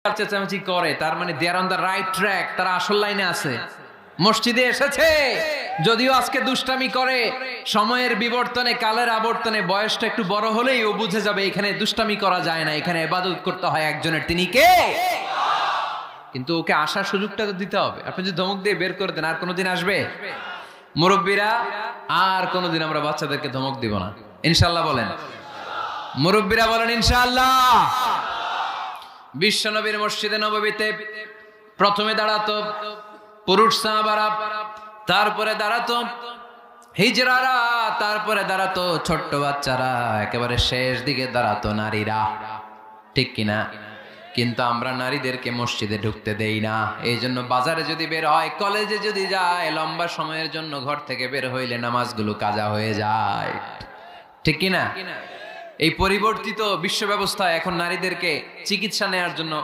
চেঁচামেচি করে, তার মানে দে আর অন দ্য রাইট ট্র্যাক, তারা আসল লাইনে আছে, মসজিদে এসেছে। যদিও আজকে দুষ্টামি করে, সময়ের বিবর্তনে, কালের আবর্তনে বয়সটা একটু বড় হলেই ও বুঝে যাবে এখানে দুষ্টামি করা যায় না, এখানে ইবাদত করতে হয় একজনের, তিনি কে? কিন্তু ওকে আসার সুযোগটা তো দিতে হবে। আপনি যদি ধমক দিয়ে বের করে দেন, আর কোনোদিন আসবে? মুরব্বীরা, আর কোনোদিন আমরা বাচ্চাদেরকে ধমক দিব না, ইনশাআল্লাহ বলেন। মুরব্বীরা বলেন ইনশাআল্লাহ। বিশ্বনবীর মসজিদে নববীতে প্রথমে দাঁড়াতো পুরুষ সাহাবারা, তারপরে দাঁড়াতো হিজড়ারা, তারপরে দাঁড়াতো ছোট্ট বাচ্চারা, একেবারে শেষ দিকে দাঁড়াতো নারীরা, ঠিক কিনা? কিন্তু আমরা নারীদেরকে মসজিদে ঢুকতে দেই না। এই জন্য বাজারে যদি বের হয়, কলেজে যদি যায়, লম্বা সময়ের জন্য ঘর থেকে বের হইলে নামাজগুলো কাজা হয়ে যায়, ঠিক কিনা? এই পরিবর্তিত বিশ্ব ব্যবস্থায় এখন নারীদেরকে চিকিৎসা নেওয়ার জন্য